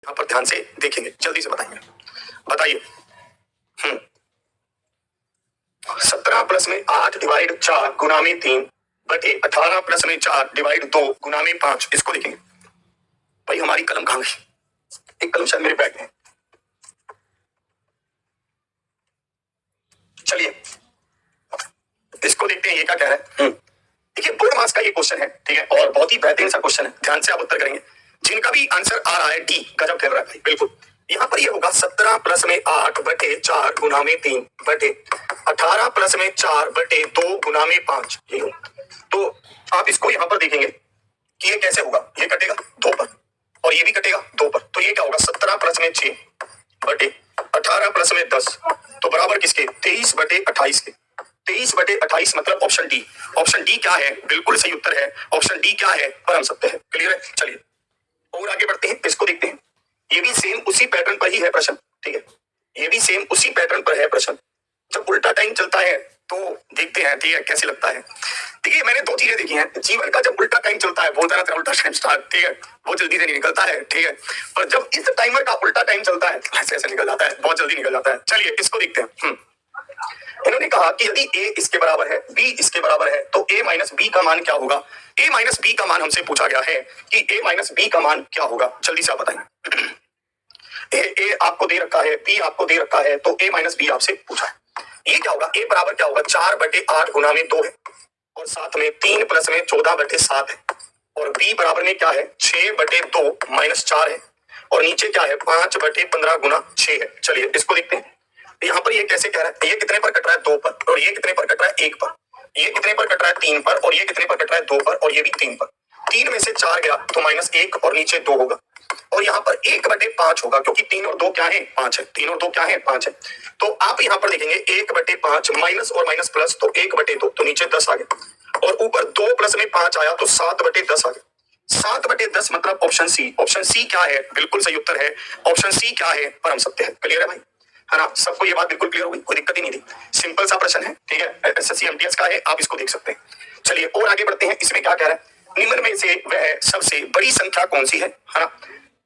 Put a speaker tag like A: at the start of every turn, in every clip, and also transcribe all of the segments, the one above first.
A: यहाँ पर ध्यान से देखेंगे, जल्दी से बताएंगे। बताइए 17 प्लस में 8 डिवाइड 4 गुना में 3 बटे 18 प्लस में 4 डिवाइड 2 गुना में 5। इसको देखेंगे भाई, हमारी कलम कहां गई? एक कलम शायद मेरे बैग में। चलिए इसको देखते हैं, ये क्या कह रहा है। देखिए बोर्ड मार्क्स का ये क्वेश्चन है, ठीक है, और बहुत ही बेहतरीन सा क्वेश्चन है। ध्यान से आप उत्तर करेंगे। जिनका भी आंसर आ रहा है डी, गजब खेल रहा है भाई, बिल्कुल। यहाँ पर ये होगा 17 प्लस में 8 बटे 4 गुना में 3 बटे 18 प्लस में 4 बटे 2 गुना में 5। ये हो तो आप इसको यहाँ पर देखेंगे कि ये कैसे होगा। ये कटेगा 2 पर और ये भी कटेगा 2 पर, तो ये क्या होगा 17 प्लस में 6 बटे 18 प्लस में 10 तो बराबर किसके 23 बटे 28 के। 23 बटे 28 मतलब ऑप्शन डी। ऑप्शन डी क्या है? बिल्कुल सही उत्तर है। ऑप्शन डी क्या है? परम सत्य है। क्लियर है? चलिए और आगे बढ़ते हैं, इसको देखते हैं। ये भी सेम उसी पैटर्न पर ही है प्रश्न, ठीक है, ये भी सेम उसी पैटर्न पर है प्रश्न। जब उल्टा टाइम चलता है तो देखते हैं, ठीक है, कैसे लगता है। देखिए मैंने 2 चीजें देखी हैं। जीवन का जब उल्टा टाइम चलता है, बोलता रहता है उल्टा टाइम स्टार्ट, ठीक है, वो जल्दी से नहीं निकलता है, ठीक है, पर जब इस टाइमर का उल्टा टाइम चलता है ऐसे ऐसे निकल जाता है, बहुत जल्दी निकल जाता है। चलिए इसको देखते हैं। इन्होंने कहा कि यदि a इसके बराबर है, b इसके बराबर है, तो a माइनस बी का मान क्या होगा। a माइनस बी का मान हमसे पूछा गया है कि a माइनस बी का मान क्या होगा। जल्दी से आप बताएं। a आपको दे रखा है, b आपको दे रखा है, तो a माइनस बी आपसे पूछा है। ये क्या होगा? a बराबर क्या होगा 4 बटे 8 गुना में 2 है और साथ में 3 प्लस में 14 बटे 7 है और b बराबर में क्या है 6 बटे 2 माइनस 4 है और नीचे क्या है 5 बटे 15 गुना 6 है। चलिए इसको देखते हैं। यहाँ पर ये कैसे कह रहा है, ये कितने पर कट रहा है 2 पर और ये कितने पर कट रहा है 1 पर, ये कितने पर कट रहा है 3 पर और ये कितने पर कट रहा है 2 पर और ये भी 3 पर। 3 में से 4 गया तो -1 और नीचे 2 होगा और यहाँ पर 1 बटे 5 होगा क्योंकि 3 और 2 क्या है 5 है, 3 और 2 क्या है 5 है। तो आप यहाँ पर देखेंगे 1 बटे 5 माइनस और माइनस प्लस तो 1 बटे 2 तो नीचे 10 आ गया और ऊपर 2 प्लस में 5 आया तो 7 बटे 10 आ गया। 7 बटे 10 मतलब ऑप्शन सी। ऑप्शन सी क्या है? बिल्कुल सही उत्तर है। ऑप्शन सी क्या है? परम सत्य है। क्लियर है भाई, है ना? सबको ये बात बिल्कुल क्लियर हो गई, कोई दिक्कत ही नहीं थी। सिंपल सा प्रश्न है, ठीक है, एसएससी एमटीएस का है, आप इसको देख सकते हैं। चलिए और आगे बढ़ते हैं। इसमें क्या कह रहा है, निम्न में से वह सबसे बड़ी संख्या कौन सी है ना,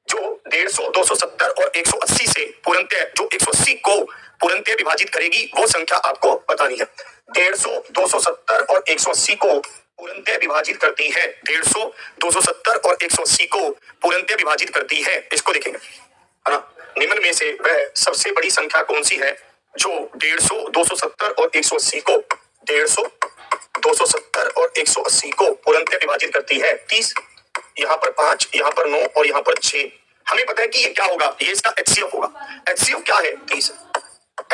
A: जो 150, 270 और 180 से पूर्णतः, जो 180 को पूर्णतः विभाजित करेगी वो संख्या आपको बतानी है। 150, 270 और 180 को पूर्णतः विभाजित करती है। 150, 270 और 180 को पूर्णतः विभाजित करती है। इसको देखेंगे, है ना। निम्न में से वह सबसे बड़ी संख्या कौन सी है जो 150, 270 और 180 को 150, 270 और 180 को पूर्णतः विभाजित करती है। 30, यहाँ पर 5, यहाँ पर 9 और यहाँ पर 6। हमें पता है कि ये क्या होगा, ये इसका HCF होगा। HCF क्या है? 30।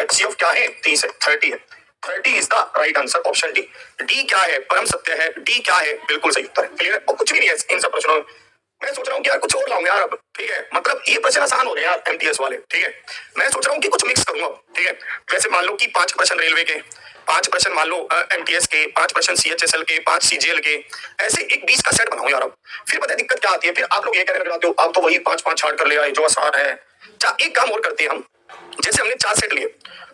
A: HCF क्या है? 30 है, 30 है। 30 is the right answer, option D. D क्या है? परम सत्य है। डी क्या है? बिल्कुल सही उत्तर है। क्लियर है? और कुछ भी नहीं है इन सब प्रश्नों में। मैं सोच रहा हूँ कि यार कुछ और लाऊं यार अब, ठीक है, मतलब ये प्रश्न आसान हो रहे हैं यार एमटीएस वाले, ठीक है। मैं सोच रहा हूँ कि कुछ मिक्स करूंगा, ठीक है। वैसे मान लो कि 5 प्रश्न रेलवे के, 5 प्रश्न मान लो एमटीएस के, 5 प्रश्न सीएचएसएल के, 5 सीजीएल के, ऐसे एक 20 का सेट बनाऊं यार अब। फिर पता है दिक्कत क्या आती है, फिर आप लोग ये कहने लग जाते हो आप तो वही 5-5 छाड़ कर ले आए जो आसान है। एक काम और करते हैं हम, जैसे हमने 4 सेट लिए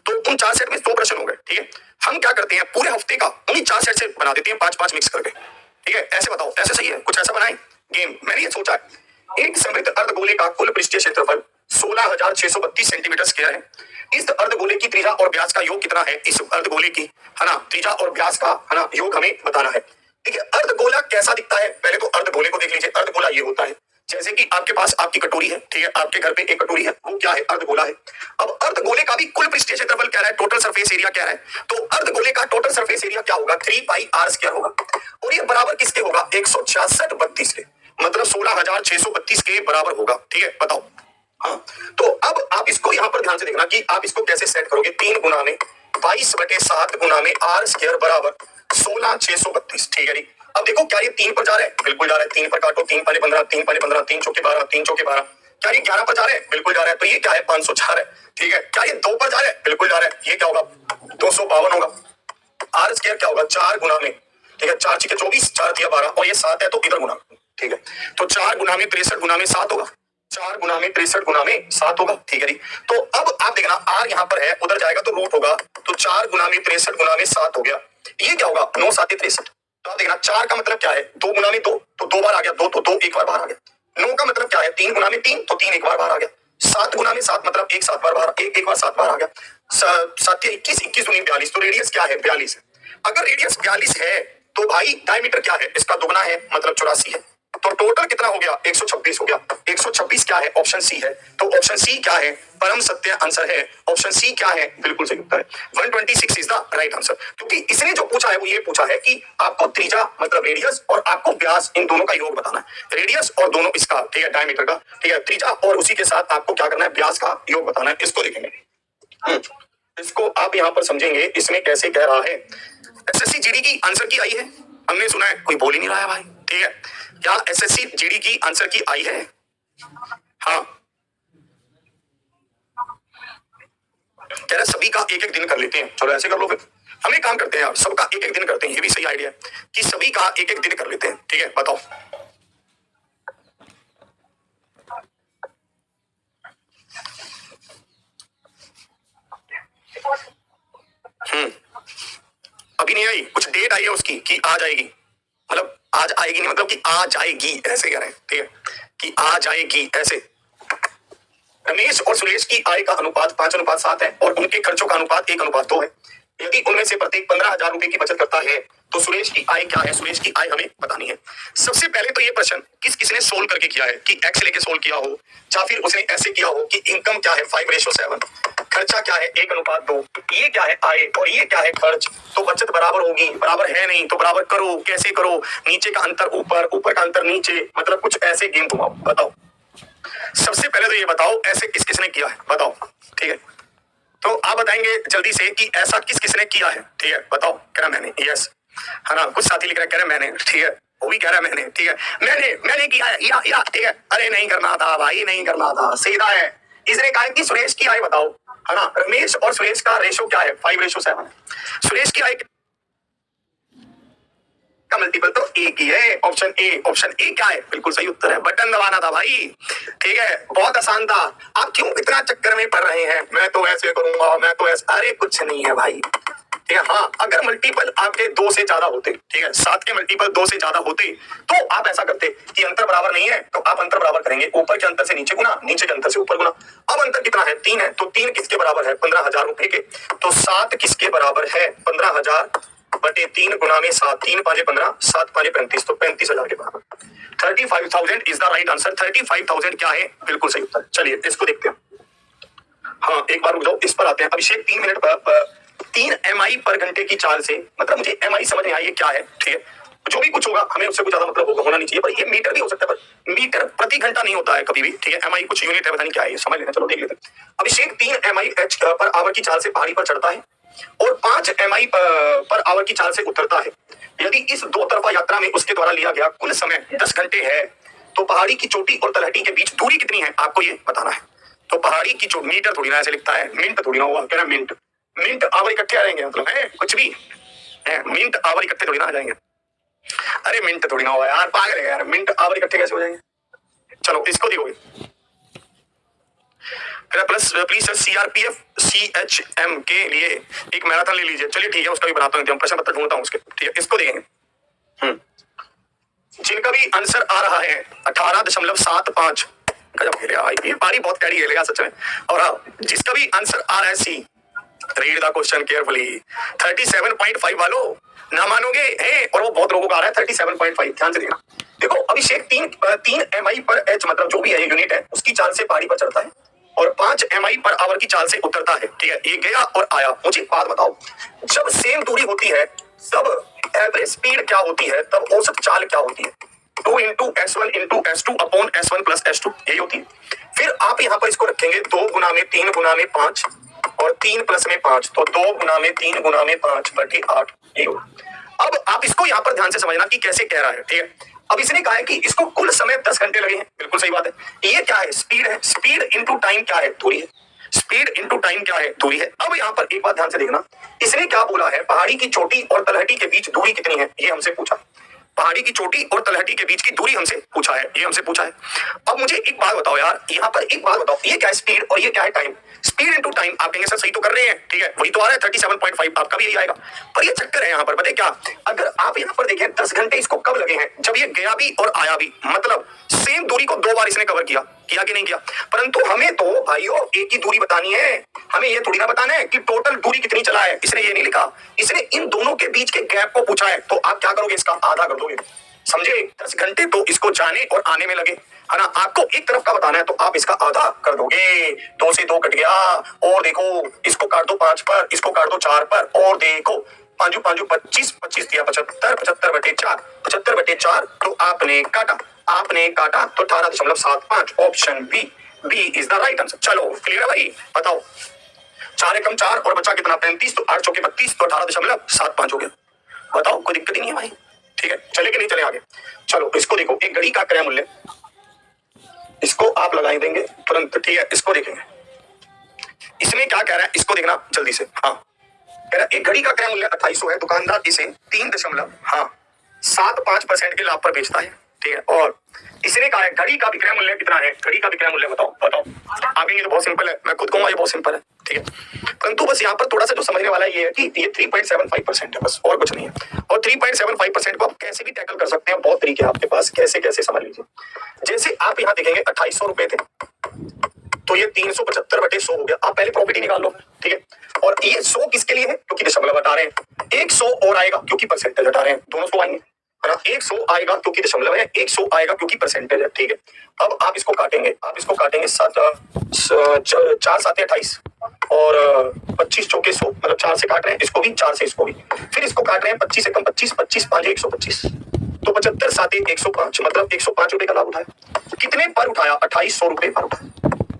A: तो उन 4 सेट में 100 प्रश्न हो गए, ठीक है। हम क्या करते हैं, पूरे हफ्ते का उन्हीं 4 सेट से बना देते हैं 5-5 मिक्स करके, ठीक है। ऐसे बताओ, ऐसे सही है? कुछ ऐसा बनाए गेम। मैंने ये सोचा है, एक समृद्ध अर्धगोले का कुल पृष्ठीय क्षेत्रफल 16,632 सेंटीमीटर स्क्वायर है। इस अर्धगोले की त्रिज्या और व्यास का योग कितना है? इस अर्धगोले की, है ना, त्रिज्या और व्यास का, है ना, योग हमें बताना है। ठीक है, अर्धगोला कैसा दिखता है? पहले तो अर्धगोले को देख लीजिए। अर्धगोला ये होता है जैसे कि आपके पास आपकी कटोरी है, ठीक है, आपके घर पे एक कटोरी है, वो क्या है? अर्धगोला है। अब अर्धगोले का भी कुल पृष्ठीय क्षेत्रफल क्या है? टोटल सरफेस एरिया क्या है? तो अर्धगोले का टोटल सरफेस एरिया क्या होगा? 3πr² होगा और ये बराबर किसके होगा? 166/32 के, मतलब 16,632 के बराबर होगा, ठीक है। बताओ, हाँ, तो अब आप इसको यहाँ पर ध्यान से देखना कि आप इसको कैसे सेट करोगे। 3 गुना में 22/7 गुना में r² बराबर 16,632, ठीक है जी। अब देखो क्या ये 3 पर जा रहा है? बिल्कुल जा रहा है। 3 पर काटो, 3 पले 15, 3 पले 15, 3 चौके 12, 3 चौके 12। क्या ये 11 पर जा रहा है? बिल्कुल जा रहा है। तो ये क्या है? 504 है, ठीक है। क्या ये 2 पर जा रहा है? बिल्कुल जा रहा है। ये क्या होगा? 252 होगा। r² क्या होगा? 4 गुना में, ठीक है, 4 6 24, 4 3 12 और ये 7 है तो इधर गुना, ठीक है। तो 4 गुना में 63 गुना में 7 होगा। 4 गुना में 63 गुना में 7 होगा, ठीक है जी। तो अब आप देखना r यहाँ पर है, उधर जाएगा तो रूट होगा, तो 4 गुना में 63 गुना में 7 हो गया। ये क्या होगा? 9 7 63। तो आप देखना 4 का मतलब क्या है? 2 गुना में 2, तो 2 बार आ गया 2, तो 2 एक बार बाहर आ गया। 9 का मतलब क्या है? 3 गुना में 3, तो 3 एक बार बाहर आ गया। 7 गुना में 7 मतलब एक 7 बार बाहर, एक बार 7 बार आ गया। 7 21, 21 दूनी 42, तो रेडियस क्या है? 42 है। अगर रेडियस 42 है तो भाई डायमीटर क्या है? इसका दुगना है, मतलब 84 है। तो टोटल कितना हो गया? 126 हो गया। 126 क्या है? ऑप्शन सी है। तो ऑप्शन सी क्या है? परम सत्य आंसर है। ऑप्शन सी क्या है? बिल्कुल सही उत्तर है। 126 इज द राइट आंसर। क्योंकि इसने जो पूछा है वो ये पूछा है कि आपको त्रिज्या मतलब रेडियस और आपको व्यास, इन दोनों का योग बताना है। रेडियस और दोनों इसका, ठीक है, डायमीटर का, ठीक है, त्रिज्या और उसी के साथ आपको क्या करना है? व्यास का योग बताना है। इसको देखेंगे, इसको आप यहाँ पर समझेंगे इसमें कैसे कह रहा है। एसएससी जीडी की आंसर की आई है, हमने सुना है, कोई बोल ही नहीं रहा है भाई, ठीक है। क्या एसएससी जीडी की आंसर की आई है? हाँ, कह रहा सभी का एक एक दिन कर लेते हैं। चलो ऐसे कर लो, फिर हम एक काम करते हैं यार, सबका एक एक दिन करते हैं। ये भी सही आइडिया है कि सभी का एक एक दिन कर लेते हैं, ठीक है। बताओ, अभी नहीं आई, कुछ डेट आई है उसकी कि आ जाएगी, मतलब आज आएगी नहीं, मतलब कि आ जाएगी, ऐसे कह रहे हैं, ठीक है, कि आ जाएगी ऐसे। रमेश और सुरेश की आय का अनुपात 5:7 है और उनके खर्चों का अनुपात 1:2 है। यदि उनमें से प्रत्येक 15,000 रुपए की बचत करता है तो सुरेश की आय क्या है? सुरेश की आय हमें बतानी है। सबसे पहले तो ये प्रश्न किस किसने सोल्व करके किया है, कि एक्स लेके सोल्व किया हो या फिर उसने ऐसे किया हो कि इनकम क्या है 5:7, खर्चा क्या है 1:2, ये क्या है आय और ये क्या है खर्च, तो बचत बराबर होगी, बराबर है नहीं तो बराबर करो, कैसे करो, नीचे का अंतर ऊपर, ऊपर का अंतर नीचे, मतलब कुछ ऐसे गेम घुमाओ। बताओ, सबसे पहले तो ये बताओ ऐसे किस किसने किया है, बताओ, ठीक है। तो आप बताएंगे जल्दी से कि ऐसा किस किसने किया है, ठीक है, बताओ। कह रहा मैंने, यस, है ना। कुछ साथी लिख रहे, कह रहे मैंने, ठीक है, वो भी कह रहा है मैंने, ठीक है, मैंने किया है, या ठीक है। अरे नहीं करना था भाई, नहीं करना था, सीधा है। इसने कहा कि सुरेश की आय बताओ, है ना। रमेश और सुरेश का रेशो क्या है? 5:7 है। सुरेश की आय का मल्टीपल तो एक ही है, ऑप्शन ए। ऑप्शन ए क्या है? बिल्कुल सही उत्तर है। बटन दबाना था भाई, ठीक है, बहुत आसान था। आप क्यों इतना चक्कर में पड़ रहे हैं? मैं तो ऐसे करूंगा, मैं तो ऐसे, अरे कुछ नहीं है भाई, ठीक है। हाँ, अगर मल्टीपल आपके 2 से ज्यादा होते, ठीक है, 7 के मल्टीपल 2 से ज्यादा होते तो आप ऐसा करते कि अंतर बराबर नहीं है तो आप अंतर बराबर करेंगे, ऊपर के अंतर से नीचे गुना, नीचे के अंतर से ऊपर गुना। अब अंतर कितना है? 3 है, तो 3 किसके बराबर है? 15,000 रुपए के। तो 7 किसके बराबर है? 15,000 बटे 3 गुना में 7, 3 5 15, 7 5 35, तो 35,000 के बराबर। 35,000 इज द राइट आंसर। 35,000 क्या है? बिल्कुल सही उत्तर। चलिए इसको देखते हैं। हाँ, एक बार रुक जाओ, इस पर आते हैं। अभिषेक 3 मिनट पर 3 MI पर घंटे की चाल से, मतलब मुझे MI समझ नहीं आई ये क्या है, ठीक है। जो भी कुछ होगा हमें उससे कुछ ज्यादा मतलब होना नहीं चाहिए, पर ये मीटर भी हो सकता है, पर मीटर प्रति घंटा नहीं होता है कभी भी, ठीक है। MI कुछ यूनिट है, पता नहीं क्या है, ये समझ लेना, चलो देख लेते हैं। अभिषेक 3 MI पर आवर की चाल से पहाड़ी पर चढ़ता है और 5 MI पर आवर की चाल से उतरता है। यदि इस 2 तरफा यात्रा में उसके द्वारा लिया गया कुल समय 10 घंटे है तो पहाड़ी की चोटी और तलहटी के बीच दूरी कितनी है? आपको ये बताना है। तो पहाड़ी की चोटी, मीटर थोड़ी ना ऐसे लिखता है, मिनट थोड़ी ना हुआ, कह रहा मिनट, मिनट आवर इकट्ठे आ जाएंगे, मतलब है कुछ भी है, मिनट आवर इकट्ठे थोड़ी ना आ जाएंगे। अरे मिनट थोड़ी ना हुआ यार, पागल है यार, मिनट आवर इकट्ठे कैसे हो जाएंगे? चलो इसको देखोगे, plus please sir CRPF CHM के लिए एक मैराथन ले लीजिए। चलिए ठीक है, उसका भी बनाता हूँ, प्रश्न पत्र ढूंढता हूँ उसके, ठीक है, इसको देखेंगे। जिनका भी आंसर आ रहा है 18.75, गजब खेले भाई, ये पारी बहुत कैडी खेलेगा सच में। और हाँ, जिसका भी आंसर आ रहा है सी, रीड द क्वेश्चन केयरफुली। 37.5 वालों ना मानोगे है, और वो बहुत लोगों का आ रहा है 37.5, ध्यान से देखना। देखो अभिषेक 3 MI पर H, मतलब जो भी है यूनिट है, उसकी चाल से पहाड़ी पर चढ़ता है और 5 MI पर आवर की चाल से उतरता है, ठीक है। ये गया और आया। मुझे एक बात बताओ, जब सेम दूरी होती है तब एवरेज स्पीड क्या होती है, तब औसत चाल क्या होती है? 2 into S1 into S2 upon S1 plus S2, यही होती है। फिर आप यहाँ पर इसको रखेंगे 2 गुना में 3 गुना में 5 और 3 प्लस में 5, तो 2 गुना में 3 गुना में 5 बटे 8, ये होगा। अब आप इसको यहाँ पर ध्यान से समझना कि कैसे कह रहा है, ठीक है। अब इसने कहा है कि इसको कुल समय 10 घंटे लगे हैं, बिल्कुल सही बात है। ये क्या है? स्पीड है। स्पीड इंटू टाइम क्या है? दूरी है। स्पीड इंटू टाइम क्या है? दूरी है। अब यहाँ पर एक बात ध्यान से देखना, इसने क्या बोला है? पहाड़ी की चोटी और तलहटी के बीच दूरी कितनी है, ये हमसे पूछा। पहाड़ी की चोटी और तलहटी के बीच की दूरी हमसे पूछा है, ये हमसे पूछा है। अब मुझे एक बात बताओ यार, यहाँ पर एक बात बताओ, ये क्या है स्पीड और ये क्या है टाइम? स्पीड इनटू टाइम आप कहेंगे सर सही तो कर रहे हैं, ठीक है, वही तो आ रहा है 37.5, आपका भी यही आएगा। पर ये चक्कर है यहाँ पर, पता है क्या, अगर आप यहाँ पर देखें 10 घंटे इसको कब लगे हैं, जब ये गया भी और आया भी, मतलब सेम दूरी को 2 बार इसने कवर किया कि नहीं किया। परंतु हमें तो भाइयों एक ही दूरी बतानी है, हमें ये थोड़ी ना बताना है कि टोटल दूरी कितनी चला है। इसने ये नहीं लिखा, इसने इन दोनों के बीच के गैप को पूछा है। तो आप क्या करोगे, इसका आधा कर दोगे, समझे? 10 घंटे तो इसको जाने और आने में लगे, है ना। आपको एक तरफ का बताना है तो आप इसका आधा कर दोगे। 2 से 2 कट गया, और देखो इसको काट दो 5 पर, इसको काट दो 4 पर, और देखो 5 5 25, 25 दिया 75, 75/4, 75/4 तो आपने काटा तो 18.75, option B is the right answer. चलो क्लियर है भाई, बताओ 4 एकम 4 और बचा कितना 35, तो 8 चौके 32, तो 18.75 हो गया। बताओ, कोई दिक्कत ही नहीं है भाई, ठीक है। चले कि नहीं चले आगे? चलो इसको देखो, एक घड़ी का क्रय मूल्य, इसको आप लगाई देंगे तुरंत, ठीक है। इसको देखेंगे, इसमें क्या कह रहा है, इसको देखना जल्दी से। हाँ, कह रहा है एक घड़ी का क्रय मूल्य 2800 है, दुकानदार इसे 3.75% के लाभ पर बेचता है, ठीक है। और इसने कहा है घड़ी का विक्रय मूल्य कितना है, घड़ी का विक्रय मूल्य बताओ। आप ये तो बहुत सिंपल है, मैं खुद कहूंगा ये बहुत सिंपल है, ठीक है। परंतु बस यहाँ पर थोड़ा सा जो समझने वाला ये है कि ये 3.75% है, बस और कुछ नहीं है। और 3.75% को आप कैसे भी टैकल कर सकते हैं, बहुत तरीके हैं आपके पास, कैसे समझ लीजिए। जैसे आप यहाँ देखेंगे 2800 रुपए थे, तो ये 375/100 हो गया। आप पहले प्रॉफिट ही निकाल लो, ठीक है। और ये 100 किसके लिए है, क्योंकि दशमलव हटा रहे हैं। 100 और आएगा क्योंकि परसेंटेज हटा रहे हैं, दोनों 100 आएंगे, है ना। 100 आएगा क्योंकि दशमलव है, 100 आएगा क्योंकि परसेंटेज है, ठीक है। अब आप इसको काटेंगे, 4 7 28 और 25 चौके 100, मतलब 4 से काट रहे हैं, इसको भी 4 से इसको भी, फिर इसको काट रहे हैं 25 एकम 25, 25 5 125, तो 75 7 105, मतलब 105 रुपए का लाभ उठाया। कितने पर उठाया? 2800 रुपए पर उठाया।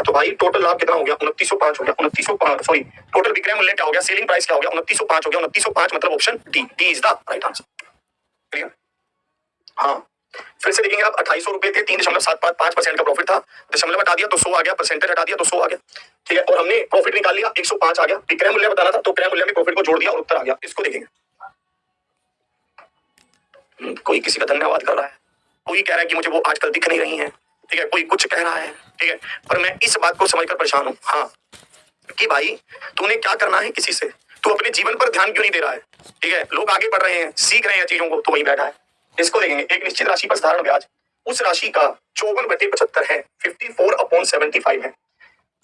A: तो भाई टोटल लाभ कितना हो गया? 2905 हो गया। 2905, सॉरी, टोटल विक्रय मूल्य क्या हो गया, सेलिंग प्राइस क्या हो गया? 2905 हो गया। 2905 मतलब option D is the right answer. Clear? हाँ, फिर से देखेंगे आप 2800 रुपए थे, 3.75% का प्रॉफिट था, दशमलव हटा दिया तो 100 आ गया, परसेंटेज हटा दिया तो 100 आ गया, ठीक है। और हमने प्रॉफिट निकाल लिया, 105 आ गया। विक्रय मूल्य बताना था तो क्रय मूल्य में प्रॉफिट को जोड़ दिया और उत्तर आ गया। इसको देखेंगे, कोई किसी का धन्यवाद कर रहा है, कोई कह रहा है कि मुझे वो आजकल दिख नहीं रही है, ठीक है, कोई कुछ कह रहा है, ठीक है। पर मैं इस बात को समझकर परेशान हूं, हाँ, कि भाई तूने क्या करना है किसी से, तू अपने जीवन पर ध्यान क्यों नहीं दे रहा है, ठीक है। लोग आगे बढ़ रहे हैं, सीख रहे हैं चीजों को, तो वहीं बैठा है। इसको देखेंगे, एक निश्चित राशि पर साधारण ब्याज उस राशि का 54/75 है, 54/75 है।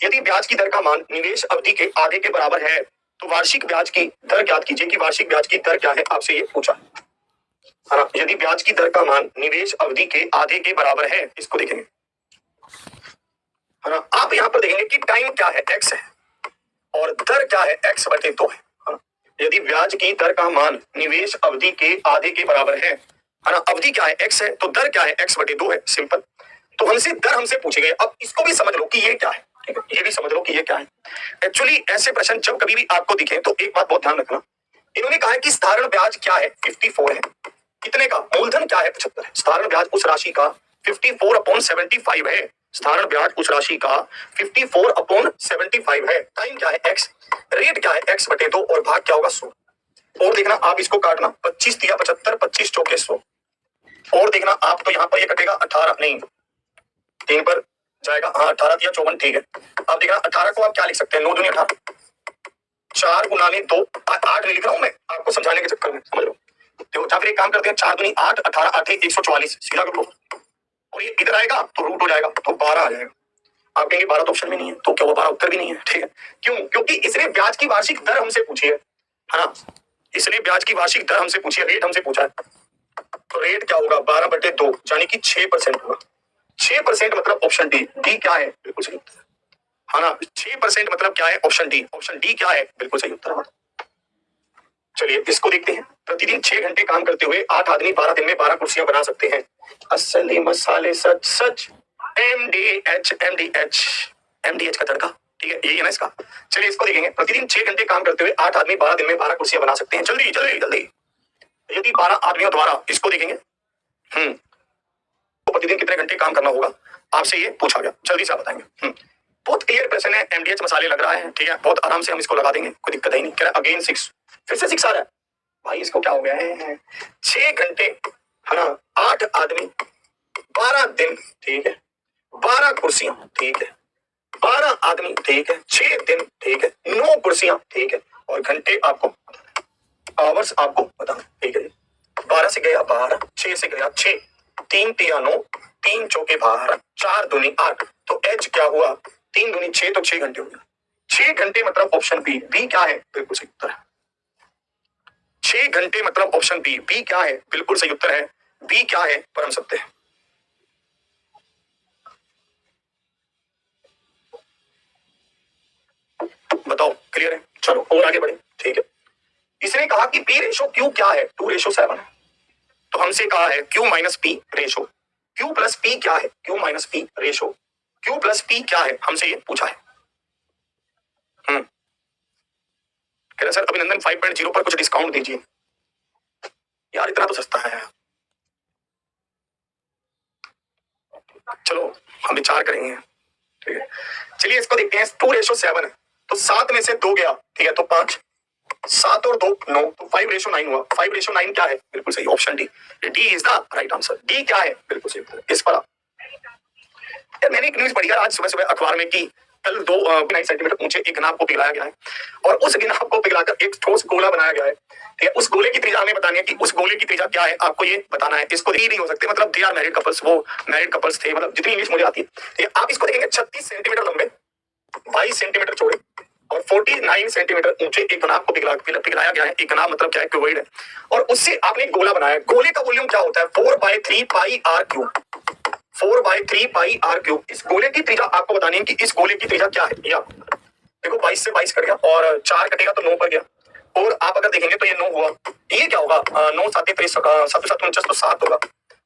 A: यदि ब्याज की दर का मान निवेश अवधि के आधे के बराबर है तो वार्षिक ब्याज की दर ज्ञात कीजिए कि वार्षिक ब्याज की दर क्या है, आपसे ये पूछा है ना। यदि ब्याज की दर का मान निवेश अवधि के आधे के बराबर है, इसको देखेंगे, है ना। आप यहाँ पर देखेंगे कि टाइम क्या है, x है, और दर क्या है, x/2 है ना? यदि ब्याज की दर का मान निवेश अवधि के आधे के बराबर है ना, अवधि क्या है, x है, तो दर क्या है, x/2 है, सिंपल। तो हमसे दर हमसे पूछे गए। अब इसको भी समझ लो कि ये क्या है, ठीक है, ये भी समझ लो कि ये क्या है। एक्चुअली ऐसे प्रश्न जब कभी भी आपको दिखे तो एक बात बहुत ध्यान रखना, इन्होंने कहा है कि साधारण ब्याज क्या है, 54 है, कितने का, मूलधन क्या है, 75 है। साधारण ब्याज उस राशि का 54/75 है, साधारण ब्याज उस राशि का 54/75 है। टाइम क्या है, x, रेट क्या है, x/2 और भाग क्या होगा, 100। और देखना आप इसको काटना, 25 दिया 75, 25 चौके 100, और देखना आप तो यहाँ पर ये कटेगा 18 नहीं, 3 पर जाएगा, हाँ 18 दिया 54, ठीक है। अब देखना 18 को आप क्या लिख सकते हैं, 9 दूनी 18, 4 × 2 8 नहीं लिख रहा हूं मैं, आपको समझाने के चक्कर में, समझ लो। देखो या फिर एक काम करते हैं, 4 दूनी 8, 18 8 144, सीधा कर लो, और ये इधर आएगा तो रूट हो जाएगा, तो 12 आ जाएगा। आप कहेंगे 12 तो ऑप्शन में नहीं है, तो क्या वो 12 उत्तर भी नहीं है, ठीक है। क्यों? क्योंकि इसने ब्याज की वार्षिक दर हमसे पूछी है, हाँ, इसने ब्याज की वार्षिक दर हमसे पूछी है, रेट हमसे पूछा है, तो रेट क्या होगा, 12/2 यानी कि 6% होगा। 6% मतलब ऑप्शन डी, डी क्या है, बिल्कुल सही उत्तर है ना। 6% मतलब क्या है, ऑप्शन डी, ऑप्शन डी क्या है, बिल्कुल सही उत्तर है। चलिए इसको देखते हैं। प्रतिदिन 6 घंटे काम करते हुए 8 आदमी 12 दिन में 12 कुर्सियां बना सकते हैं। असली मसाले सच सच, MDH का तड़का, ठीक है, यही है ना इसका। चलिए इसको देखेंगे। प्रतिदिन 6 घंटे काम करते हुए 8 आदमी 12 दिन में 12 कुर्सियां बना सकते हैं। जल्दी जल्दी जल्दी, यदि 12 आदमियों द्वारा, इसको देखेंगे, तो प्रतिदिन कितने घंटे काम करना होगा, आपसे ये पूछा गया, जल्दी से आप बताएंगे। बहुत क्लियर प्रश्न है, MDH मसाले लग रहा है, ठीक है, बहुत आराम से हम इसको लगा देंगे, कोई दिक्कत ही नहीं। कह रहा अगेन 6, फिर से 6 आ रहा है भाई, इसको क्या हो गया है, 6 घंटे, है ना, 8 आदमी, 12 दिन, ठीक है, 12 कुर्सियां, ठीक है, 12 आदमी, ठीक है, 6 दिन, ठीक है, 9 कुर्सियां, ठीक है, और घंटे आपको, आवर्स आपको बताना, ठीक है। 12 से गया 12, 6 से गया 6, 3 तिया 9, 3 चौके 12, 4 दूनी 8, तो एच क्या हुआ, 3 दूनी 6, तो 6 घंटे हो गया। 6 घंटे मतलब ऑप्शन बी। बी क्या है, बिल्कुल सही उत्तर है। 6 घंटे मतलब ऑप्शन बी। बी क्या है, बिल्कुल सही उत्तर है। बी क्या है, परम सत्य है। बताओ, क्लियर है? चलो और आगे बढ़े, ठीक है। इसने कहा कि पी रेशो क्यू क्या है, 2:7 है। तो हमसे कहा है Q minus P ratio, Q plus P क्या है, Q minus P ratio, Q plus P क्या है, हमसे ये पूछा है। कह रहा सर अभिनंदन 5.0 पर कुछ डिस्काउंट दीजिए। यार इतना तो सस्ता है। चलो हम विचार करेंगे, ठीक है। चलिए इसको देखते हैं। 2:7 है, तो 7 में से 2 गया, ठीक है, तो 5, 7 और 2 9, तो 5:9 हुआ। 5:9 क्या है, बिल्कुल सही, option D. D is the right answer. D क्या है, बिल्कुल सही। इस पर यार मैंने एक न्यूज पढ़ी यार आज सुबह सुबह अखबार में कि कल 2 सेंटीमीटर ऊंचे एक गिनाब को पिघलाया गया है और उस गिनाब को पिघलाकर एक ठोस गोला बनाया गया है, ठीक है। उस गोले की त्रिज्या हमें बतानी है कि उस गोले की त्रिज्या क्या है, आपको ये बताना है। इसको ही नहीं हो सकते, मतलब दे आर मैरिड कपल्स, वो मैरिड कपल्स थे, मतलब जितनी इंग्लिश मुझे आती है, ठीक है। आप इसको देखेंगे 36 सेंटीमीटर लंबे, 22 सेंटीमीटर चौड़े और 49 सेंटीमीटर ऊंचे एक गनाब को पिघलाया गया है। एक गनाब मतलब क्या है, क्यूबॉइड है, और उससे आपने एक गोला बनाया है। गोले का वॉल्यूम क्या होता है, 4/3 pi r cube. 4/3 pi r cube. इस गोले की त्रिज्या आपको बतानी है कि इस गोले की त्रिज्या क्या है। या देखो 22 से 22 कट गया और 4 कटेगा तो 9 पर गया, और आप अगर देखेंगे तो ये 9 हुआ। ये क्या होगा, 9 7 23 7 7 49 तो 7 होगा।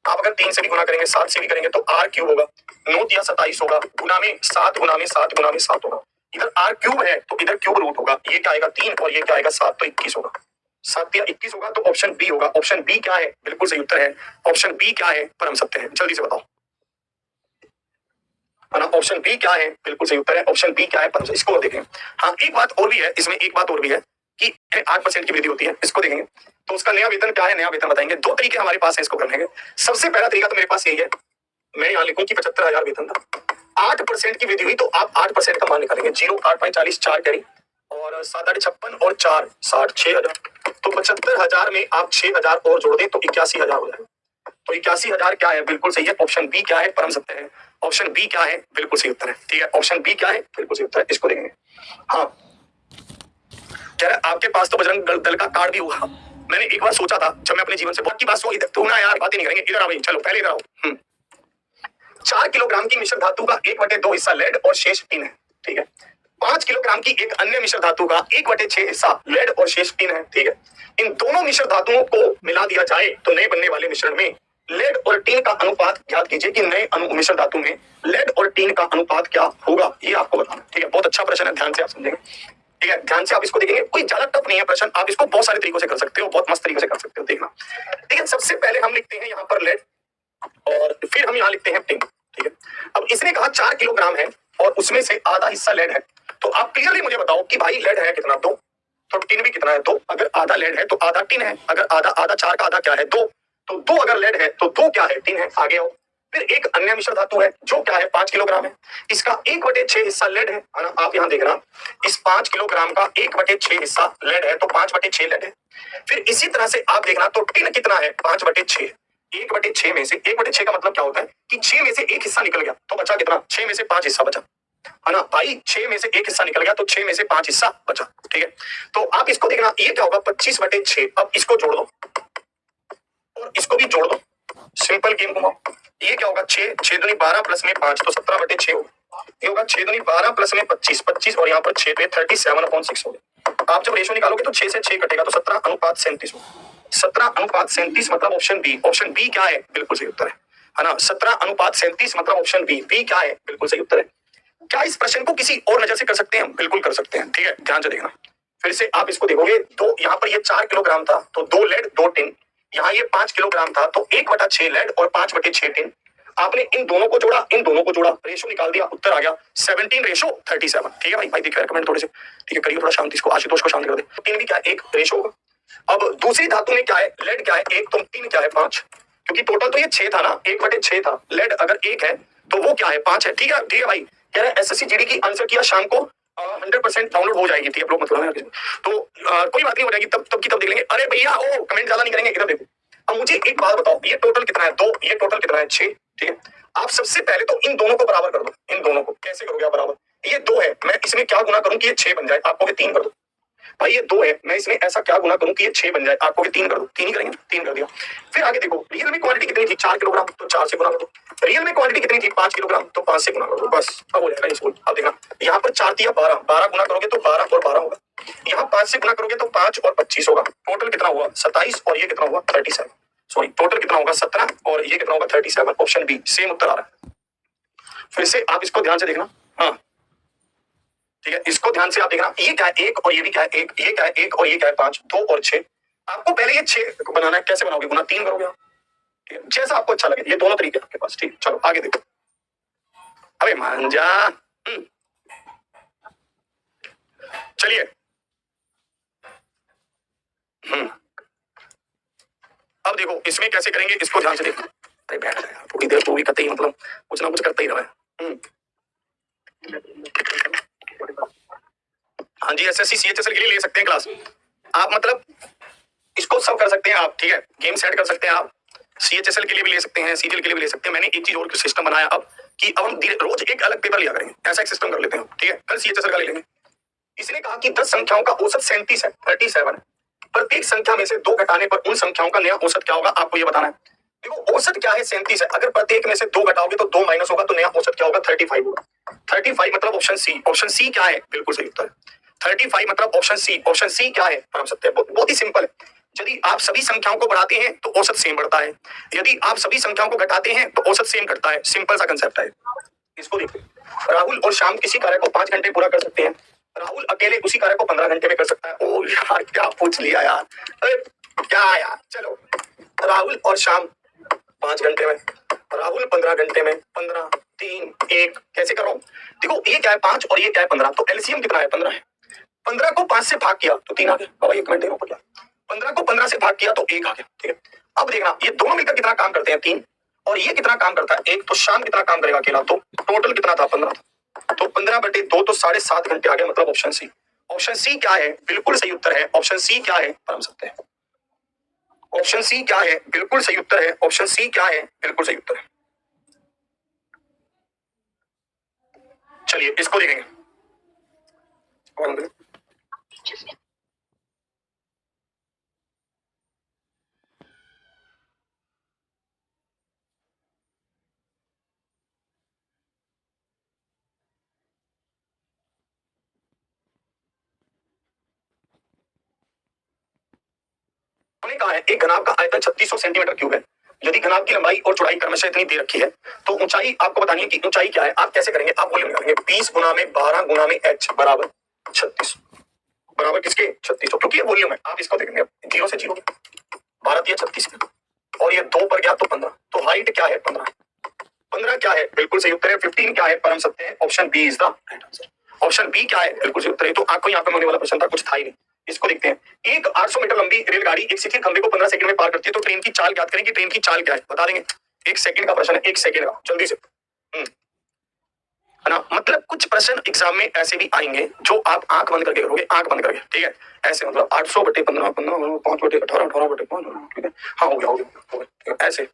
A: आप अगर 3 से भी गुना करेंगे, 7 से भी करेंगे तो आर क्यूब होगा। 9 या 27 होगा, गुना में 7 गुना में 7 गुना में 7 होगा। इधर आर क्यूब है तो इधर क्यूब रूट होगा। ये क्या आएगा 3 और ये क्या आएगा 7, तो 21 होगा। 7 या 21 होगा, तो ऑप्शन बी होगा। ऑप्शन बी क्या है, बिल्कुल सही उत्तर है। ऑप्शन बी क्या है, परम सत्य है। जल्दी से बताओ, है ना। ऑप्शन बी क्या है, बिल्कुल सही उत्तर है। ऑप्शन बी क्या है, परम सत्य। इसको देखें। हाँ एक बात और भी है इसमें, एक बात और भी है कि 8% की वृद्धि होती है। इसको देखेंगे तो उसका नया वेतन क्या है, नया वेतन बताएंगे। 2 तरीके हमारे पास है इसको करने के। सबसे पहला तरीका तो मेरे पास यही है, मैं यहाँ लिखूं कि 75,000 वेतन था, 8% की वृद्धि हुई तो आप 8% का मान निकालेंगे। 0 8.40 4 कैरी और 7 8 56 और 4 60 6,000, तो 75,000 में आप 6,000 और जोड़ दें तो 81,000 हो जाए। तो 81,000 क्या है, बिल्कुल सही है। ऑप्शन बी क्या है, परम सत्य है। ऑप्शन बी क्या है, बिल्कुल सही उत्तर है, ठीक है। ऑप्शन बी क्या है, बिल्कुल सही उत्तर है। इसको देखेंगे। हाँ कह रहा आपके पास तो बजरंग दल का कार्ड भी होगा। मैंने एक बार सोचा था जब मैं अपने जीवन से, बहुत की बात सो इधर तू ना यार, बातें नहीं करेंगे, इधर आओ भाई, चलो पहले इधर आओ। 4 किलोग्राम की मिश्र धातु का 1/2 हिस्सा लेड और शेष टिन है, ठीक है। 5 किलोग्राम की एक अन्य मिश्र धातु का 1/6 हिस्सा लेड और शेष टिन है, ठीक है। इन दोनों मिश्र धातुओं को मिला दिया जाए तो नए बनने वाले मिश्रण में लेड और टिन का अनुपात ज्ञात कीजिए कि नए मिश्र धातु में लेड और टिन का अनुपात क्या होगा, ये आपको बताना, ठीक है। बहुत अच्छा प्रश्न है, ध्यान से आप समझेंगे, ठीक है। ध्यान से आप इसको देखेंगे, कोई ज्यादा टफ नहीं है प्रश्न, आप इसको बहुत सारे तरीकों से कर सकते हो, बहुत मस्त तरीके से कर सकते हो, देखना, ठीक है। सबसे पहले हम लिखते हैं यहाँ पर लेड और फिर हम यहाँ लिखते हैं टिन, ठीक है। अब इसने कहा 4 किलोग्राम है और उसमें से आधा हिस्सा लेड है, तो आप क्लियरली मुझे बताओ कि भाई लेड है कितना, 2, तो टिन भी कितना है, 2। अगर आधा लेड है तो आधा टिन है, अगर आधा आधा 4 का आधा क्या है, 2, तो 2 अगर लेड है तो 2 क्या है, टिन है। आगे आओ, फिर एक अन्य मिश्र धातु है जो क्या है 5 किलोग्राम है, इसका 1/6 हिस्सा लेड है ना। आप यहाँ देखना, इस 5 किलोग्राम का 1/6 हिस्सा लेड है तो 5/6 लेड है। फिर इसी तरह से आप देखना तो टिन कितना है, 5/6। 1/6 में से 1/6 का मतलब क्या होता है कि 6 में से एक हिस्सा निकल गया तो बचा कितना, 6 में से 5 हिस्सा बचा, है ना भाई। 6 में से एक हिस्सा निकल गया तो 6 में से 5 हिस्सा बचा, ठीक है। तो आप इसको देखना, ये क्या होगा 25/6। अब इसको जोड़ दो और इसको भी जोड़ दो, सिंपल गेम घुमाओ। ये क्या होगा 6 6 दूनी 12 प्लस में 5 तो 17/6 होगा। ये होगा 6 दूनी 12 प्लस में 25 25 और यहाँ पर 6 पे 37/6 होगा। आप जब रेशो निकालोगे तो 6 से 6 कटेगा तो 17:37 होगा। 17:37 मतलब ऑप्शन बी। ऑप्शन बी क्या है, बिल्कुल सही उत्तर है ना। 17:37 मतलब ऑप्शन बी। बी क्या है, बिल्कुल सही उत्तर है। क्या इस प्रश्न को किसी और नजर से कर सकते हैं, बिल्कुल कर सकते हैं, ठीक है। ध्यान से देखना, फिर से आप इसको देखोगे तो यहाँ पर ये 4 किलोग्राम था तो 2 लेड 2 टिन, यहाँ ये 5 किलोग्राम था तो 1/6 लेड और 5/6 टिन। आपने इन दोनों को जोड़ा, इन दोनों को जोड़ा, रेशो निकाल दिया, उत्तर आ गया 17:37, ठीक है भाई। भाई दिख रहा है कमेंट थोड़े से, ठीक है, करिए थोड़ा शांति, इसको आशुतोष को शांत कर दे। टिन भी क्या है, एक रेशो होगा। अब दूसरी धातु में क्या है, लेड क्या है 1 तो टिन क्या है 5, क्योंकि टोटल तो ये 6 था ना, 1/6 था। लेड अगर 1 है तो वो क्या है, 5 है। ठीक है, ठीक है भाई। कह रहे हैं एसएससी जीडी की आंसर किया शाम को 100% डाउनलोड हो जाएगी। ठीक है, लोग मतलब तो कोई बात नहीं, हो जाएगी तब की तब देख लेंगे। अरे भैया ओ कमेंट ज्यादा नहीं करेंगे, इधर देखो। अब मुझे एक बात बताओ, ये टोटल कितना है 2, ये टोटल कितना है 6। ठीक है, आप सबसे पहले तो इन दोनों को बराबर कर दो। इन दोनों को कैसे करोगे आप बराबर? ये 2 है, मैं इसमें क्या गुना करूं कि ये 6 बन जाए? आपको 3 कर दो। भाई ये 2 है, मैं इसमें ऐसा क्या गुना करूं कि ये 6 बन जाए? आपको 3 कर दो। 3 ही करेंगे, 3 कर दिया। फिर आगे देखो, रियल में क्वांटिटी कितनी थी? 4 किलोग्राम, तो 4 से गुना कर दो। रियल में क्वांटिटी कितनी थी? 5 किलोग्राम, तो 5 से गुना कर दो। बस अब हो जाएगा ये सोल्व। अब देखना, यहाँ पर 4 दिया 12, 12 गुना करोगे तो 12 और 12 होगा। यहाँ 5 से गुना करोगे तो 5 और 25 होगा। टोटल कितना हुआ? 27 और ये कितना हुआ? 37। सॉरी, टोटल कितना होगा? 17 और ये कितना होगा? 37। ऑप्शन बी सेम उत्तर आ रहा है। फिर से आप इसको ध्यान से देखना। हाँ ठीक है, इसको ध्यान से आप देखना। ये क्या है? 1 और ये भी क्या है? 1। ये क्या है? 1 और ये क्या है? 5। 2 और 6। आपको पहले ये 6 बनाना है। कैसे बनाओगे? गुना 3 करोगे आप। ठीक है, जैसा आपको अच्छा लगे। ये दोनों तरीके आपके पास। ठीक, चलो आगे देखो। अबे मान जा। चलिए अब देखो इसमें कैसे करेंगे, इसको ध्यान से देखो। अरे बैठ जाएगा थोड़ी देर, तो भी करते ही मतलब कुछ ना कुछ करते ही रहे। हाँ जी, एसएससी सीएचएसएल के लिए ले सकते हैं क्लास आप, मतलब इसको सब कर सकते हैं आप। ठीक है, गेम सेट कर सकते हैं आप, सीएचएसएल के लिए भी ले सकते हैं, सीजीएल के लिए भी ले सकते हैं। मैंने एक चीज और सिस्टम बनाया अब कि अब हम रोज एक अलग पेपर लिया करेंगे। ऐसा एक सिस्टम कर लेते हैं। ठीक है, कल सीएचएसएल का ले लेंगे। इसने कहा कि 10 संख्याओं का औसत 37 है, 37 है। प्रत्येक संख्या में से 2 घटाने पर उन संख्याओं का नया औसत क्या होगा, आपको ये बताना है। देखो औसत क्या है? 37 है। अगर प्रत्येक में से 2 घटाओगे तो 2 माइनस होगा, तो नया औसत क्या होगा? 35 होगा। 35 मतलब ऑप्शन सी। ऑप्शन सी क्या है? बिल्कुल सही उत्तर है। 35 मतलब ऑप्शन सी। ऑप्शन सी क्या है? हम सकते हैं, बहुत ही सिंपल है। यदि आप सभी संख्याओं को बढ़ाते हैं तो औसत सेम बढ़ता है, यदि आप सभी संख्याओं को घटाते हैं तो औसत सेम घटता है। सिंपल सा कंसेप्ट है। इसको देखिए, राहुल और श्याम किसी कार्य को 5 घंटे पूरा कर सकते हैं। राहुल अकेले उसी कार्य को 15 घंटे में कर सकता है। ओ यार क्या पूछ लिया यार, अरे क्या यार। चलो राहुल और श्याम 5 घंटे में, राहुल 15 घंटे में। 15 3 1 कैसे करो? देखो ये क्या है? 5 और ये क्या है? 15। तो एलसीएम कितना है? 15 है। 15 को 5 से भाग किया तो 3 आ गया। और 1 मिनट देखो क्या, 15 को 15 से भाग किया तो 1 आ गया। ठीक है, अब देखना ये दोनों मिलकर कितना काम करते हैं? 3। और ये कितना काम करता है? 1। तो शाम कितना काम करेगा अकेला? तो टोटल कितना था? 15। तो 15/2 तो 7.5 घंटे आ गए, मतलब ऑप्शन सी। ऑप्शन सी क्या है? बिल्कुल सही उत्तर है। ऑप्शन सी क्या है? हम सकते हैं। ऑप्शन सी क्या है? बिल्कुल सही उत्तर है। ऑप्शन सी क्या है? बिल्कुल सही उत्तर है। चलिए इसको देखेंगे। हमने कहा है एक घनाभ का आयतन 3600 सेंटीमीटर क्यूब है। यदि घनाभ की लंबाई और चौड़ाई क्रमशः इतनी दे रखी है तो ऊंचाई आपको बतानी है कि ऊंचाई क्या है। आप कैसे करेंगे? आप वॉल्यूम निकालेंगे। 20 गुना में 12 गुना में h बराबर 36 बराबर किसके? 3600, क्योंकि ये वॉल्यूम है। आप इसको देखेंगे 0 से 0 12 दिया 36 और ये 2 पर गया तो 15। तो हाइट क्या है? 15। 15 क्या है? बिल्कुल सही उत्तर है। 15 क्या है? परम सत्य है। Option B is the right answer. Option B क्या है? बिल्कुल सही उत्तर है। तो आपको यहाँ पे होने वाला प्रश्न था, कुछ था ही नहीं। इसको देखते हैं। एक 800 मीटर लंबी रेलगाड़ी एक शिथिल खंभे को 15 सेकंड में पार करती है, तो ट्रेन की चाल ज्ञात करें कि ट्रेन की चाल क्या है? बता देंगे। 1 सेकंड का प्रश्न है, 1 सेकंड का, जल्दी से। है ना, मतलब कुछ प्रश्न एग्जाम में ऐसे भी आएंगे जो आप आंख बंद करके करोगे, आंख बंद करके। ठीक है, ऐसे मतलब 800/15 15 5/18 18/5। ठीक है, हाँ हो गया हो गया ऐसे।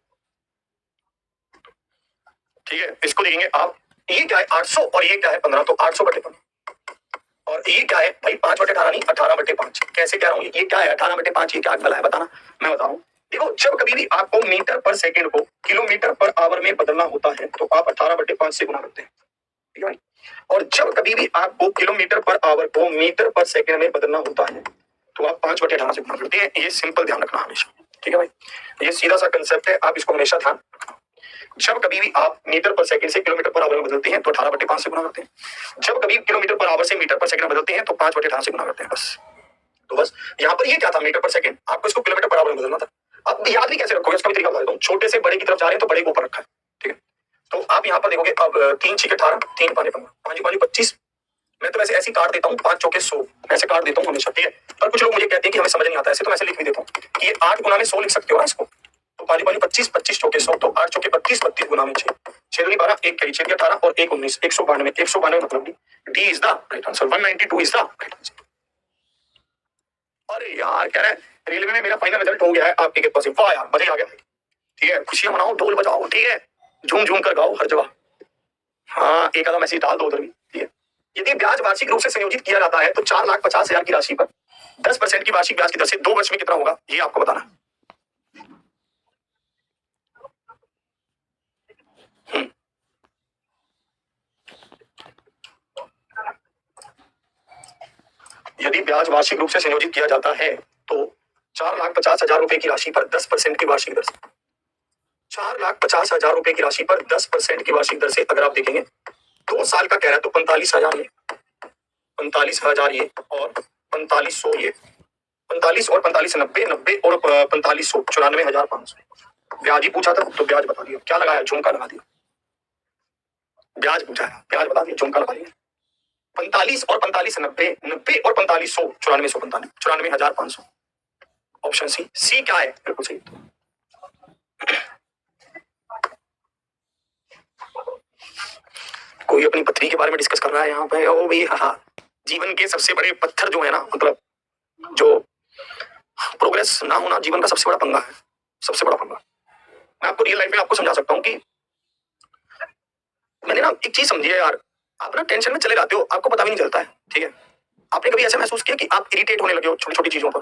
A: ठीक है, इसको देखेंगे आप। ये क्या है? 800 और ये क्या है? 15। तो 800/15 और ये क्या है भाई? 5/18 नहीं, 18/5। कैसे कह रहा हूँ? ये क्या है? 18/5। ये क्या भला है? बताना, मैं बताऊं। देखो जब कभी भी आपको मीटर पर सेकंड को किलोमीटर पर आवर में बदलना होता है तो आप 18/5 से गुना करते हैं। ठीक है, और जब कभी भी आपको किलोमीटर पर आवर को मीटर पर सेकंड में बदलना होता है तो आप 5/18 से गुना करते हैं। ये सिंपल ध्यान रखना हमेशा। ठीक है भाई, ये सीधा सा कंसेप्ट है, आप इसको हमेशा ध्यान। जब कभी भी आप मीटर पर सेकंड से किलोमीटर पर आवर में बदलते हैं तो 18/5 से गुना करते हैं। जब कभी किलोमीटर पर आवर से मीटर पर सेकंड में बदलते हैं तो 5/18 से गुना करते हैं। बस तो बस यहाँ पर ये क्या था? मीटर पर सेकंड। आपको इसको किलोमीटर पर आवर में बदलना था। अब याद भी कैसे रखोगे? इसका भी तरीका बता देता हूँ। छोटे से बड़े की तरफ जा रहे हैं तो बड़े को ऊपर रखा है। ठीक है, तो आप यहाँ पर देखोगे अब 3 6 18 3 5 15 5 5 25। मैं तो वैसे ऐसे काट देता हूँ, 5 चौके 100 ऐसे काट देता हूँ हमेशा। ठीक है, पर कुछ लोग मुझे कहते हैं कि हमें समझ नहीं आता, ऐसे तो मैं ऐसे लिख भी देता हूँ कि ये 8 गुना में 100 लिख सकते हो ना इसको। तो पाली पाली 25 25 चौके 100, तो 8 चौके 32 32 गुना में 6 6 दूनी 12 1 कड़ी 6 18 और 1 19 192 मतलब D is the right answer 192 is the right answer. अरे यार कह रहा है रेलवे में मेरा फाइनल रिजल्ट हो गया है आपके के पास। वाह यार मजा आ गया। ठीक है खुशियां मनाओ ढोल बजाओ। ठीक है झूम झूम कर गाओ हर जगह। हाँ एक आधा मैसेज डाल दो उधर भी। ठीक है यदि ब्याज वार्षिक रूप से संयोजित किया जाता है तो 4,50,000 की राशि पर 10% की वार्षिक ब्याज की दर से 2 वर्ष में कितना होगा ये आपको बताना है। यदि ब्याज वार्षिक रूप से संयोजित किया जाता है तो 4,50,000 रुपए की राशि पर 10% की वार्षिक दर से 4,50,000 रुपए की राशि पर 10% की वार्षिक दर से अगर आप देखेंगे 2 साल का कह रहा है तो 45,000 ये 45,000 ये और 4500 ये 45 और 45 90 90 और 4500 94,500 ब्याज ही पूछा था तो ब्याज बता दिया। क्या लगाया झुमका लगा दिया। ब्याज पूछा है ब्याज बता दिया झुमका लगा दिया। 45 और 45 90 90 और 4500 94,195 94,500 ऑप्शन सी क्या है बिल्कुल सही। कोई अपनी पत्नी के बारे में डिस्कस कर रहा है यहाँ पे। ओ भाई हाँ जीवन के सबसे बड़े पत्थर जो है ना मतलब जो प्रोग्रेस ना होना जीवन का सबसे बड़ा पंगा है। सबसे बड़ा पंगा मैं आपको रियल लाइफ में आपको समझा सकता हूँ कि मैंने ना एक चीज समझी है यार। आप ना टेंशन में चले जाते हो आपको पता भी नहीं चलता है। ठीक है आपने कभी ऐसा महसूस किया कि आप इरिटेट होने लगे हो छोटी छोटी चीजों पर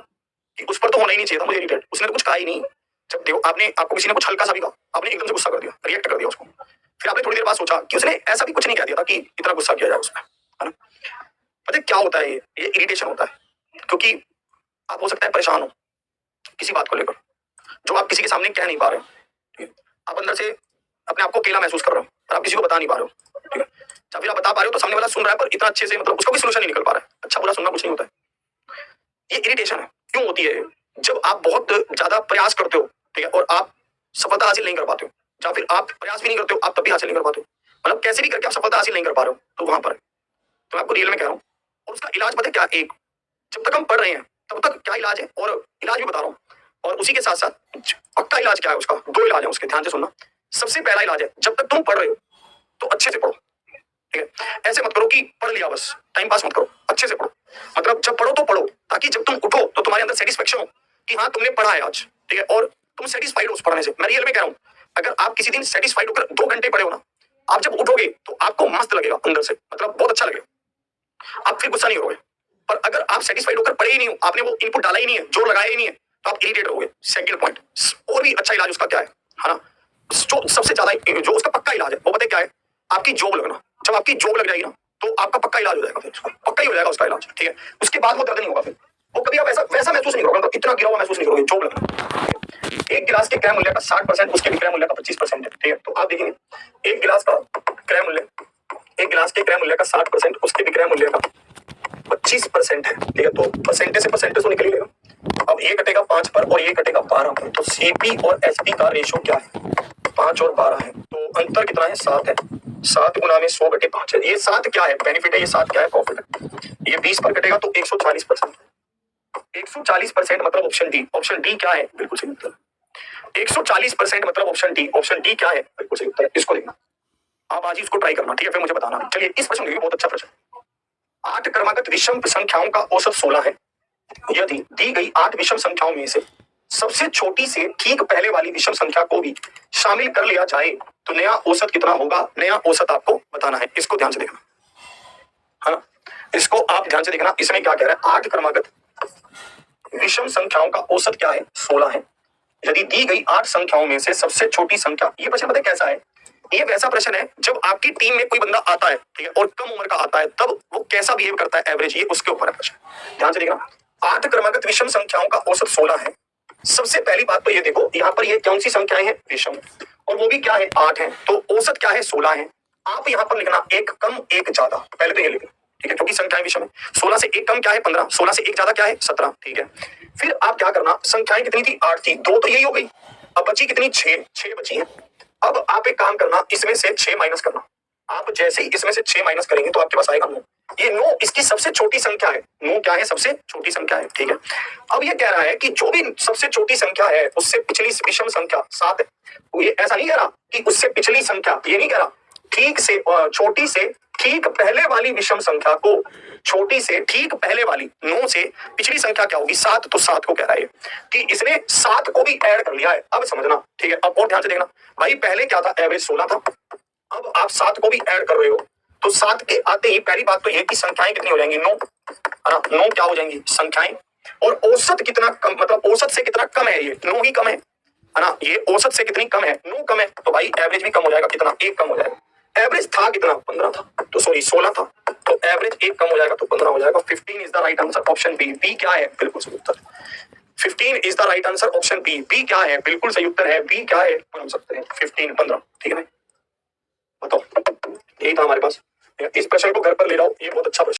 A: कि उस पर तो होना ही नहीं चाहिए था मुझे इरिटेट। उसने तो कुछ कहा ही नहीं। जब देखो आपने आपको किसी ने कुछ हल्का सा भी कहा आपने एकदम से गुस्सा कर दिया रिएक्ट कर दिया उसको। फिर आपने थोड़ी देर बाद सोचा कि उसने ऐसा भी कुछ नहीं कह दिया था कि इतना गुस्सा किया जाए उसमें है ना। पता क्या होता है ये इरिटेशन होता है क्योंकि आप हो सकता है परेशान हो किसी बात को लेकर जो आप किसी के सामने कह नहीं पा रहे हो। आप अंदर से अपने आप को अकेला महसूस कर रहे हो और आप किसी को बता नहीं पा रहे हो। ठीक है जब फिर आप बता पा रहे हो तो सामने वाला सुन रहा है पर इतना अच्छे से मतलब उसका भी सोल्यूशन नहीं निकल पा रहा है। अच्छा बुरा सुनना कुछ नहीं होता है। ये इरिटेशन है क्यों होती है जब आप बहुत ज्यादा प्रयास करते हो। ठीक है और आप सफलता हासिल नहीं कर पाते हो या फिर आप प्रयास भी नहीं करते हो आप तब भी हासिल नहीं कर पाते हो मतलब कैसे भी करके आप सफलता हासिल नहीं कर पा रहे हो तो वहां पर तो मैं आपको रियल में कह रहा हूँ। और उसका इलाज पता है क्या एक जब तक हम पढ़ रहे हैं तब तक क्या इलाज है और इलाज भी बता रहा हूँ और उसी के साथ साथ पक्का इलाज क्या है उसका 2 इलाज है उसके ध्यान से सुनना। सबसे पहला इलाज है जब तक तुम पढ़ रहे हो तो अच्छे से पढ़ो। ठीक है ऐसे मत करो कि पढ़ लिया बस टाइम पास मत करो अच्छे से पढ़ो। मतलब जब पढ़ो तो पढ़ो ताकि जब तुम उठो तो तुम्हारे अंदर सेटिस्फेक्शन हो कि हाँ तुमने पढ़ा है आज। ठीक है और तुम सेटिस्फाइड हो उस पढ़ने से। मैं रियल में कह रहा हूँ अगर आप किसी दिन सेटिस्फाइड होकर 2 घंटे पढ़े हो ना आप जब उठोगे तो आपको मस्त लगेगा अंदर से मतलब बहुत अच्छा लगेगा। आप फिर गुस्सा नहीं करोगे। पर अगर आप सेटिस्फाइड होकर पढ़े ही नहीं हो आपने वो इनपुट डाला ही नहीं है जोर लगाया ही नहीं है तो आप इरिटेट रहोगे। सेकंड पॉइंट और भी अच्छा इलाज उसका क्या है ना जो सबसे ज्यादा जो उसका पक्का इलाज है वो पता है क्या है आपकी जॉब लगना। जब आपकी जॉब लग जाएगी ना तो आपका पक्का इलाज हो जाएगा। फिर उसका पक्का ही हो जाएगा उसका इलाज। ठीक है उसके बाद वो दर्द नहीं होगा फिर वो कभी आप वैसा महसूस नहीं करोगे मतलब इतना गिरा हुआ महसूस नहीं करोगे जॉब लगना। एक गिलास के क्रय मूल्य का 60% उसके विक्रय मूल्य का 25% है। ठीक है तो आप देखेंगे एक गिलास का क्रय मूल्य एक गिलास के क्रय मूल्य का 60% उसके विक्रय मूल्य का 25% है। ठीक है तो परसेंटेज से परसेंटेज तो निकल ही लेगा। अब ये कटेगा 5 पर और ये कटेगा 12 पर तो सीपी और एसपी का रेशो क्या है 5 और 12 है तो अंतर कितना है 7 है। 7 गुना में 100/5 है। ये 7 क्या है बेनिफिट है ये 7 क्या है प्रॉफिट है। ये 20 पर कटेगा तो 140% 140% मतलब ऑप्शन डी क्या है बिल्कुल सही उत्तर। 140% मतलब ऑप्शन डी क्या है बिल्कुल सही उत्तर है। इसको देखना आप आज ही इसको ट्राई करना। ठीक है फिर मुझे बताना। चलिए इस प्रश्न में बहुत अच्छा प्रश्न 8 क्रमागत विषम संख्याओं का औसत 16 है। यदि दी गई 8 विषम संख्याओं में से सबसे छोटी से ठीक पहले वाली विषम संख्या को भी शामिल कर लिया जाए तो नया औसत कितना होगा। नया औसत आपको बताना है। इसको ध्यान से देखना है ना इसको आप ध्यान से देखना। इसमें क्या कह रहा है 8 क्रमागत विषम संख्याओं का औसत क्या है 16 है। यदि दी गई 8 संख्याओं में से सबसे छोटी संख्या ये प्रश्न पता है कैसा है ये वैसा प्रश्न है जब आपकी टीम में कोई बंदा आता है ठीक है और कम उम्र का आता है तब वो कैसा बिहेव करता है एवरेज ये उसके ऊपर है प्रश्न। ध्यान से देखना 8 क्रमागत विषम संख्याओं का औसत 16 है। सबसे पहली बात तो ये देखो यहाँ पर ये कौन सी संख्याएं हैं विषम और वो भी क्या है 8 है तो औसत क्या है 16 है। आप यहाँ पर लिखना एक कम एक ज्यादा पहले तो ये लिखना। ठीक है क्योंकि संख्याएं विषम है। 16 से एक कम क्या है 15 16 से एक ज्यादा क्या है 17। ठीक है फिर आप क्या करना संख्याएं कितनी थी 8 थी 2 तो यही हो गई अब बची कितनी 6 बची है। अब आप एक काम करना इसमें से 6 माइनस करना। आप जैसे ही इसमें से 6 माइनस करेंगे तो आपके पास आएगा 9। ये ये 9 इसकी सबसे छोटी संख्या है। 9 क्या है? सबसे छोटी संख्या है, ठीक है। अब ये कह रहा है कि जो भी सबसे छोटी संख्या है उससे पिछली विषम संख्या 7 है। ये ऐसा नहीं कह रहा कि उससे पिछली संख्या, ये नहीं कह रहा, ठीक से छोटी से ठीक पहले वाली विषम संख्या को, छोटी से ठीक पहले वाली 9 से पिछली संख्या क्या होगी? 7। तो 7 को कह रहा है कि इसने 7 को भी ऐड कर लिया है। अब समझना, ठीक है। अब और ध्यान से देखना भाई, पहले क्या था? एवरेज 16 था। अब आप 7 को भी ऐड कर रहे हो, तो 7 के आते ही पहली बात तो ये कि संख्याएं कितनी हो जाएंगी? 9, है ना। 9 क्या हो जाएंगी? संख्याएं। और औसत कितना कम, मतलब औसत से कितना कम है? ये 9 ही कम है ना। ये औसत से कितनी कम है? 9 कम है, तो भाई एवरेज भी कम हो जाएगा। कितना? 1 कम हो जाएगा। एवरेज था कितना? 15 था, तो सॉरी 16 था, तो एवरेज 1 कम हो जाएगा, तो 15 हो जाएगा। 15 is the right answer, option B. B क्या है? बिल्कुल सही उत्तर। 15 is the right answer, option B. B क्या है? बिल्कुल सही उत्तर है। बी क्या है? हम सकते हैं 15, 15, ठीक है भाई। बताओ, यही था हमारे पास। इस प्रश्न को घर पर ले जाओ, ये बहुत अच्छा प्रश्न